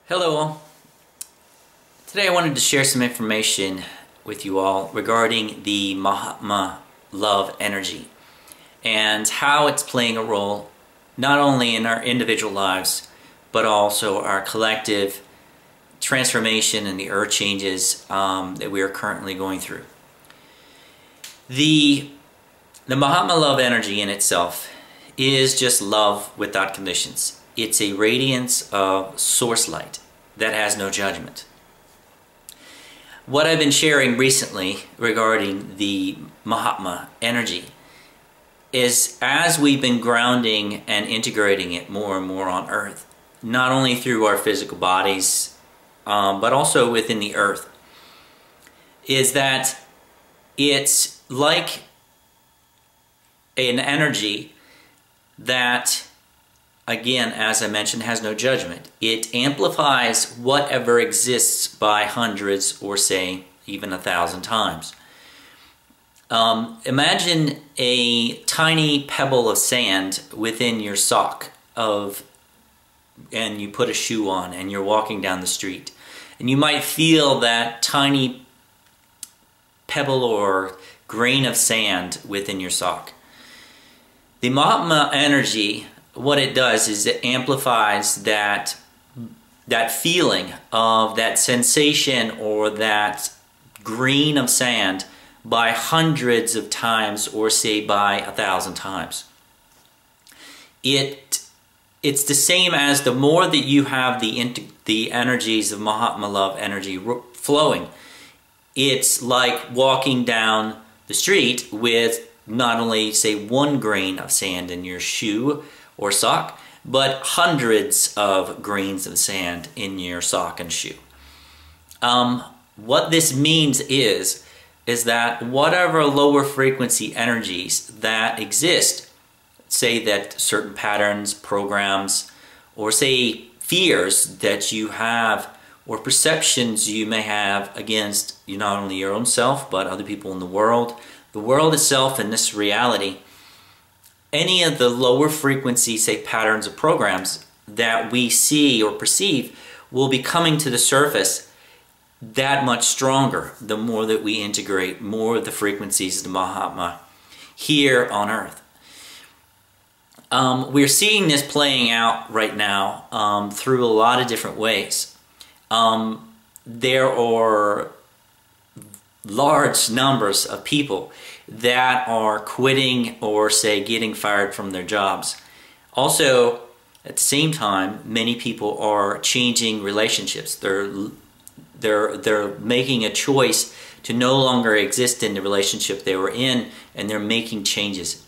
Hello all. Today I wanted to share some information with you all regarding the Mahatma love energy and how it's playing a role not only in our individual lives but also our collective transformation and the earth changes that we are currently going through. The Mahatma love energy in itself is just love without conditions. It's a radiance of source light that has no judgment. What I've been sharing recently regarding the Mahatma energy is as we've been grounding and integrating it more and more on Earth, not only through our physical bodies, but also within the Earth, is that it's like an energy that, again, as I mentioned, has no judgment. It amplifies whatever exists by hundreds or say even 1,000 times. Imagine a tiny pebble of sand within your sock and you put a shoe on and you're walking down the street. And you might feel that tiny pebble or grain of sand within your sock. The Mahatma energy, what it does is it amplifies that feeling of that sensation or that grain of sand by hundreds of times or say by 1,000 times. It's the same as the more that you have the energies of Mahatma love energy flowing, it's like walking down the street with not only say one grain of sand in your shoe or sock, but hundreds of grains of sand in your sock and shoe. What this means is that whatever lower frequency energies that exist, say that certain patterns, programs, or say fears that you have or perceptions you may have against not only your own self but other people in the world itself and this reality, any of the lower frequency, say, patterns or programs that we see or perceive will be coming to the surface that much stronger the more that we integrate more of the frequencies of the Mahatma here on Earth. We're seeing this playing out right now through a lot of different ways. There are large numbers of people that are quitting or say getting fired from their jobs. Also, at the same time, many people are changing relationships. They're making a choice to no longer exist in the relationship they were in, and they're making changes.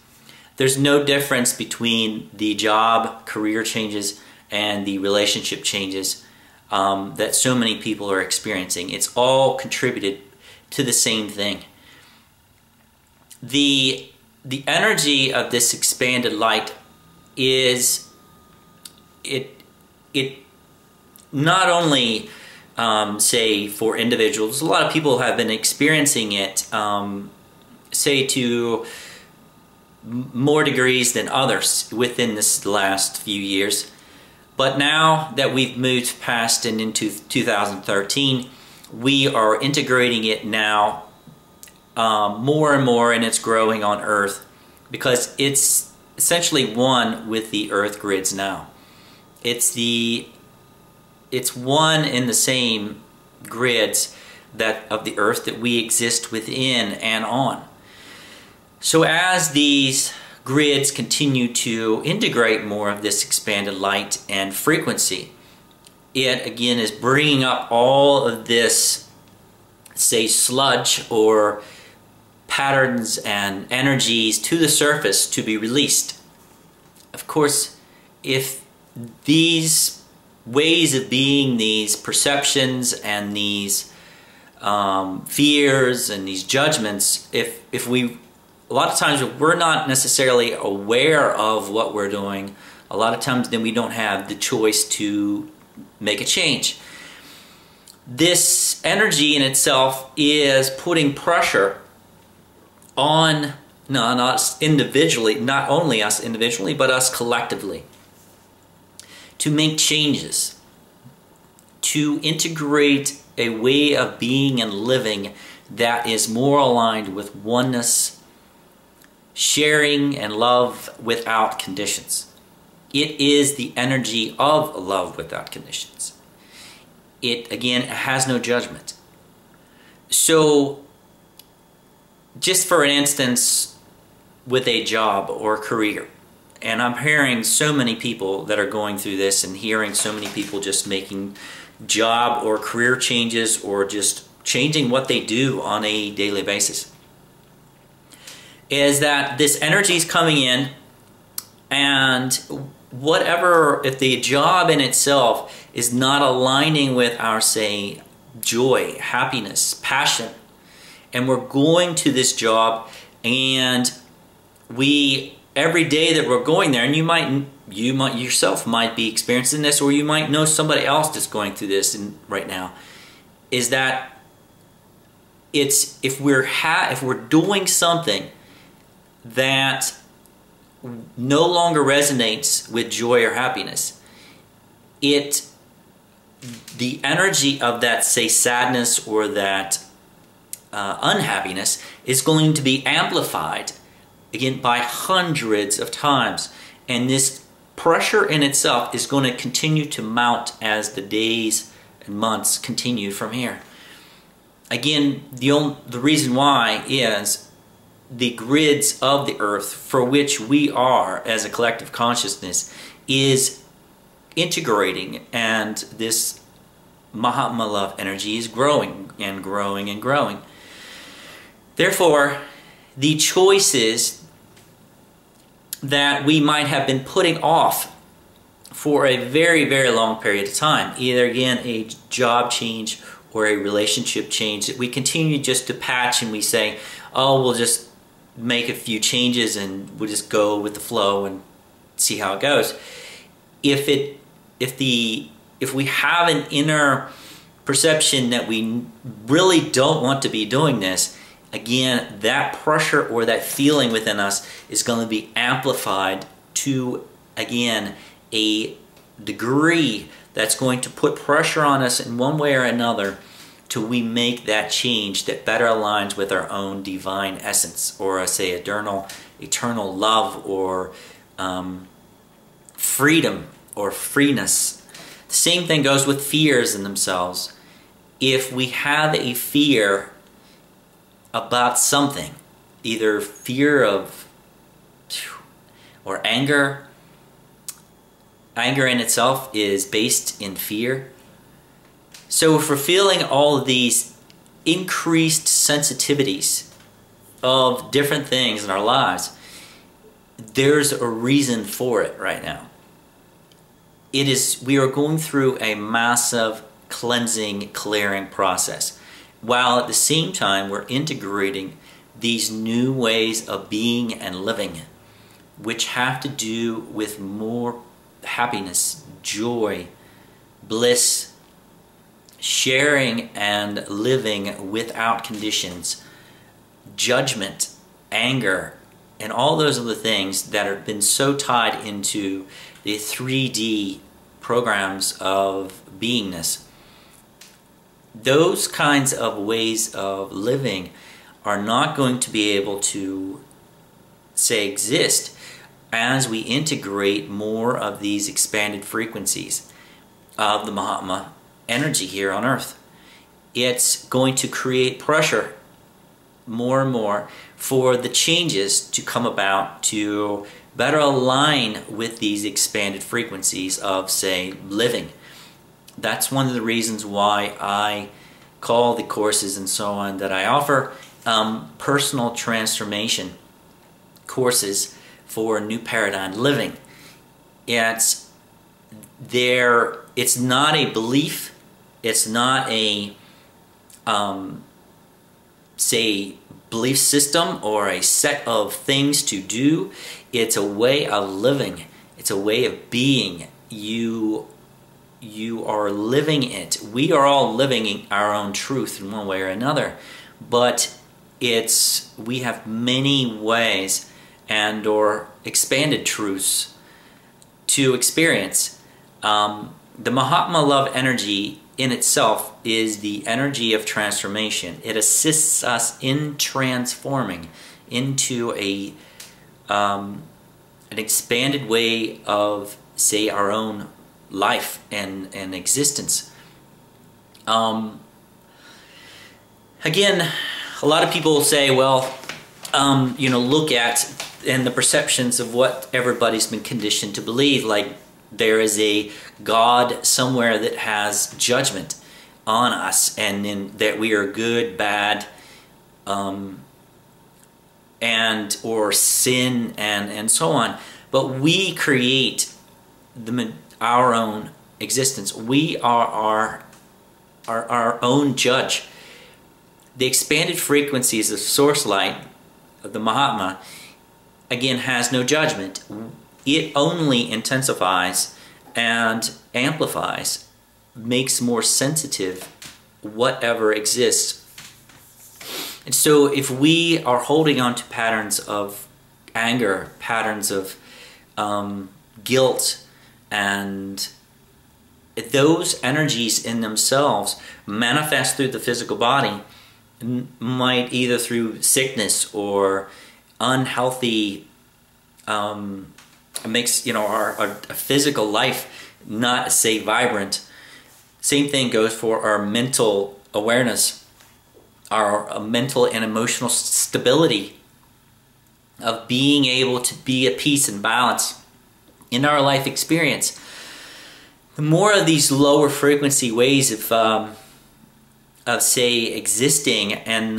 There's no difference between the job, career changes, and the relationship changes that so many people are experiencing. It's all contributed to the same thing. The energy of this expanded light is it not only say for individuals, a lot of people have been experiencing it say to more degrees than others within this last few years, but now that we've moved past and into 2013, we are integrating it now more and more, and it's growing on Earth because it's essentially one with the Earth grids now. It's one in the same grids of the Earth that we exist within and on. So as these grids continue to integrate more of this expanded light and frequency, it again is bringing up all of this, say, sludge or patterns and energies to the surface to be released. Of course, if these ways of being, these perceptions and these fears and these judgments, if we, a lot of times if we're not necessarily aware of what we're doing, a lot of times then we don't have the choice to make a change. This energy in itself is putting pressure on not us individually, not only us individually, but us collectively, to make changes. to integrate a way of being and living that is more aligned with oneness, sharing and love without conditions. It is the energy of love without conditions. It, again, has no judgment. So, just for an instance, with a job or career, and I'm hearing so many people that are going through this, and hearing so many people just making job or career changes, or just changing what they do on a daily basis, is that this energy is coming in, and whatever, if the job in itself is not aligning with our, say, joy, happiness, passion, and we're going to this job, and every day that we're going there, and you might yourself might be experiencing this, or you might know somebody else that's going through this right now, is that if we're doing something that no longer resonates with joy or happiness, the energy of that, say, sadness or that unhappiness is going to be amplified, again, by hundreds of times. And this pressure in itself is going to continue to mount as the days and months continue from here. Again, the reason why is the grids of the earth, for which we are as a collective consciousness, is integrating, and this Mahatma love energy is growing and growing and growing. Therefore, the choices that we might have been putting off for a very, very long period of time, either, again, a job change or a relationship change, that we continue just to patch, and we say, oh, we'll just make a few changes and we'll just go with the flow and see how it goes. If we have an inner perception that we really don't want to be doing this, again, that pressure or that feeling within us is going to be amplified to, again, a degree that's going to put pressure on us in one way or another till we make that change that better aligns with our own divine essence, or say eternal love, or freedom or freeness. The same thing goes with fears in themselves. If we have a fear about something, either fear of or anger in itself is based in fear. So if we're feeling all of these increased sensitivities of different things in our lives, there's a reason for it right now. We are going through a massive cleansing, clearing process, while at the same time we're integrating these new ways of being and living, which have to do with more happiness, joy, bliss, sharing and living without conditions, judgment, anger, and all those other things that have been so tied into the 3D programs of beingness. Those kinds of ways of living are not going to be able to, say, exist as we integrate more of these expanded frequencies of the Mahatma energy here on Earth. It's going to create pressure more and more for the changes to come about to better align with these expanded frequencies of, say, living. That's one of the reasons why I call the courses and so on that I offer personal transformation courses for new paradigm living. It's not a belief, it's not a say belief system or a set of things to do. It's a way of living. It's a way of being. You are living it. We are all living our own truth in one way or another, but we have many ways and or expanded truths to experience. The Mahatma love energy in itself is the energy of transformation. It assists us in transforming into an expanded way of, say, our own life and existence. Again, a lot of people say, well, look at and the perceptions of what everybody's been conditioned to believe, like there is a God somewhere that has judgment on us, and that we are good, bad, and or sin, and so on. But we create our own existence. We are our own judge. The expanded frequencies of source light of the Mahatma, again, has no judgment. It only intensifies and amplifies, makes more sensitive whatever exists. And so if we are holding on to patterns of anger, patterns of guilt, and those energies in themselves manifest through the physical body, might either through sickness or unhealthy, makes our physical life not, say, vibrant. Same thing goes for our mental awareness, our mental and emotional stability of being able to be at peace and balance in our life experience. The more of these lower frequency ways of say, existing and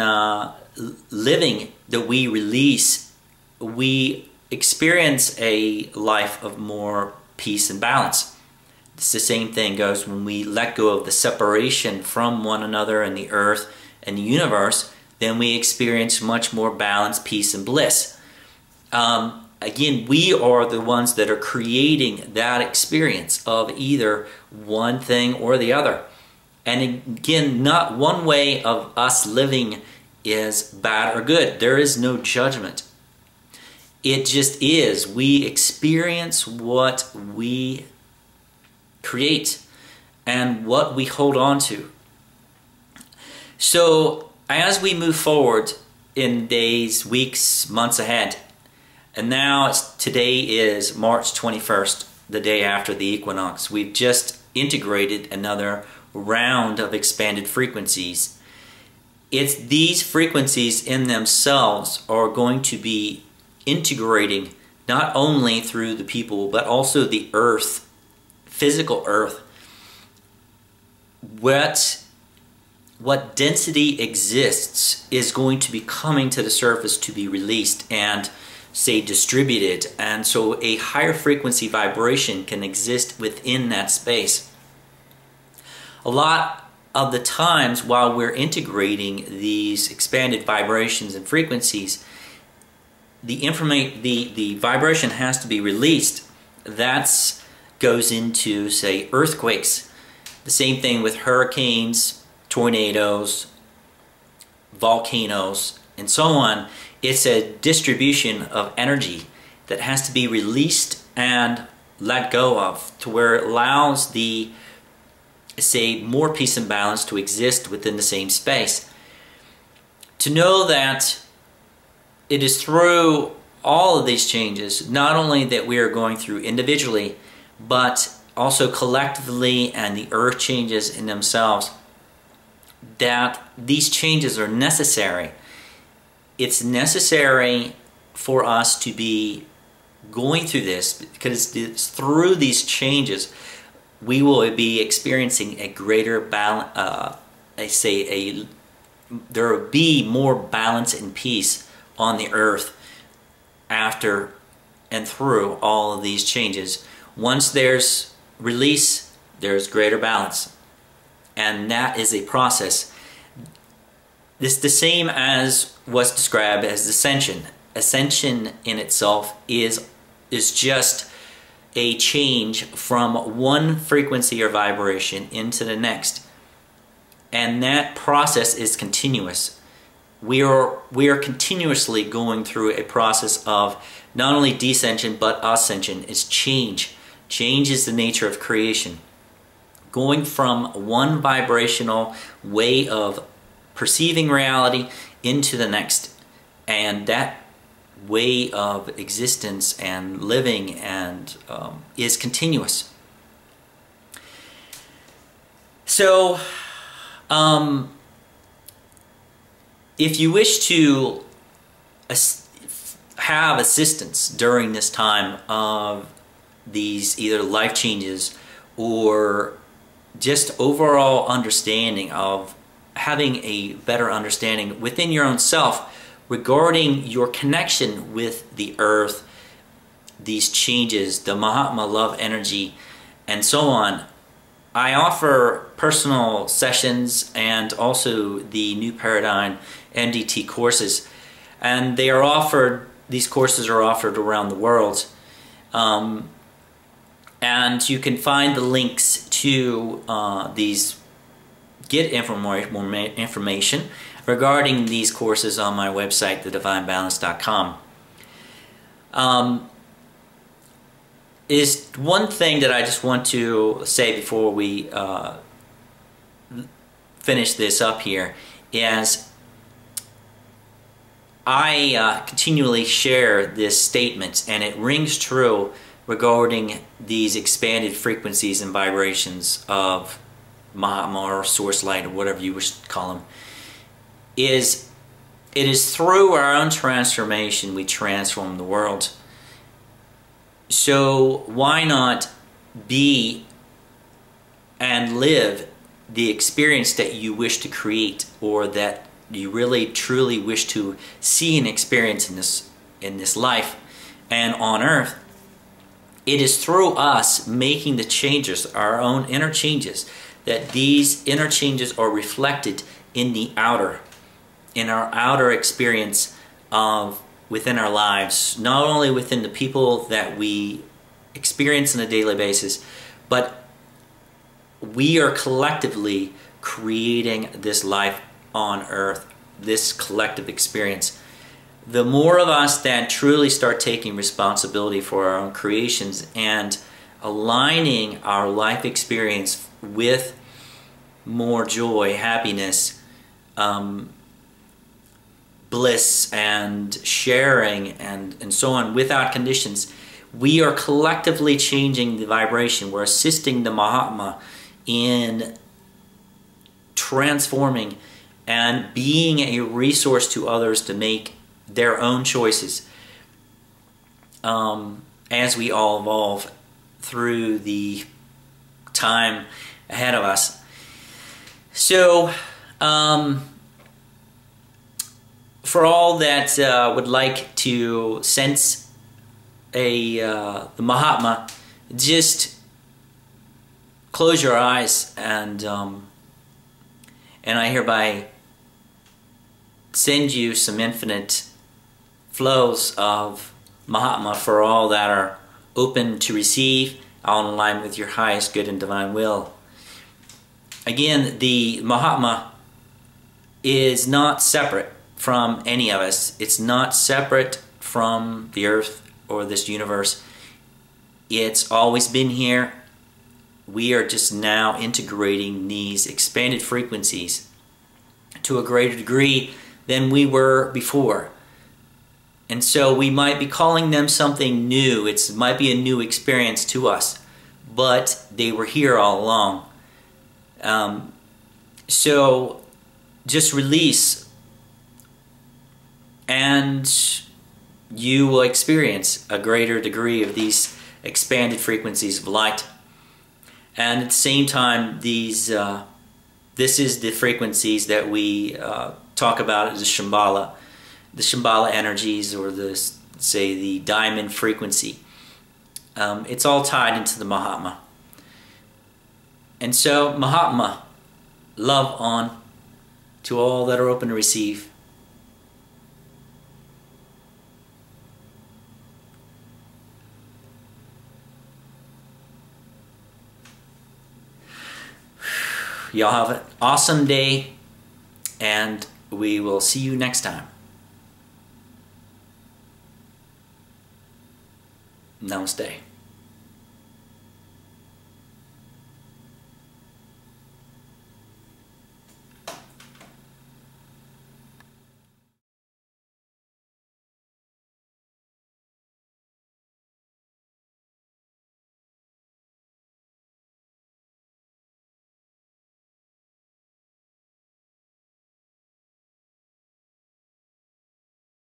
living that we release, we experience a life of more peace and balance. It's the same thing goes when we let go of the separation from one another and the earth and the universe, then we experience much more balance, peace, and bliss. Again, we are the ones that are creating that experience of either one thing or the other. And again, not one way of us living is bad or good. There is no judgment. It just is. We experience what we create and what we hold on to. So as we move forward in days, weeks, months ahead, and now today is March 21st, the day after the equinox. We've just integrated another round of expanded frequencies. It's these frequencies in themselves are going to be integrating not only through the people but also the earth, physical earth. What density exists is going to be coming to the surface to be released and, say, distributed, and so a higher frequency vibration can exist within that space. A lot of the times while we're integrating these expanded vibrations and frequencies, the vibration has to be released. That goes into, say, earthquakes. The same thing with hurricanes, tornadoes, volcanoes, and so on. It's a distribution of energy that has to be released and let go of, to where it allows the, say, more peace and balance to exist within the same space. To know that it is through all of these changes, not only that we are going through individually, but also collectively, and the earth changes in themselves, that these changes are necessary. It's necessary for us to be going through this, because it's through these changes we will be experiencing a greater balance. There will be more balance and peace on the earth after and through all of these changes. Once there's release, there's greater balance, and that is a process. This is the same as what's described as ascension. Ascension in itself is just a change from one frequency or vibration into the next, and that process is continuous. We are continuously going through a process of not only descension but ascension. Is change. Change is the nature of creation. going from one vibrational way of perceiving reality into the next. And that way of existence and living and is continuous. So, if you wish to have assistance during this time of these either life changes or just overall understanding of having a better understanding within your own self regarding your connection with the earth, these changes, the Mahatma love energy, and so on, I offer personal sessions and also the new Paradigm MDT courses, and they are offered, these courses are offered around the world. And you can find the links to these, get more information regarding these courses on my website, thedivinebalance.com. Is one thing that I just want to say before we finish this up here is I continually share this statement, and it rings true regarding these expanded frequencies and vibrations of Mahatma or Source Light or whatever you wish to call them. It is through our own transformation we transform the world. So why not be and live the experience that you wish to create, or that you really truly wish to see and experience in this life and on earth? It is through us making the changes, our own inner changes, that these inner changes are reflected in the outer, in our outer experience of within our lives, not only within the people that we experience on a daily basis, but we are collectively creating this life on earth, this collective experience. The more of us that truly start taking responsibility for our own creations and aligning our life experience with more joy, happiness, bliss and sharing and so on without conditions, we are collectively changing the vibration. We're assisting the Mahatma in transforming and being a resource to others to make their own choices as we all evolve through the time ahead of us. So for all that would like to sense the Mahatma, just close your eyes and I hereby send you some infinite flows of Mahatma for all that are open to receive, all in line with your highest good and divine will. Again, the Mahatma is not separate from any of us. It's not separate from the earth or this universe. It's always been here. We are just now integrating these expanded frequencies to a greater degree than we were before. And so we might be calling them something new. It might be a new experience to us, but they were here all along. So just release and you will experience a greater degree of these expanded frequencies of light. And at the same time, these this is the frequencies that we talk about as the Shambhala energies, or the, say, the diamond frequency. It's all tied into the Mahatma. And so, Mahatma, love on to all that are open to receive. Y'all have an awesome day, and we will see you next time. Namaste.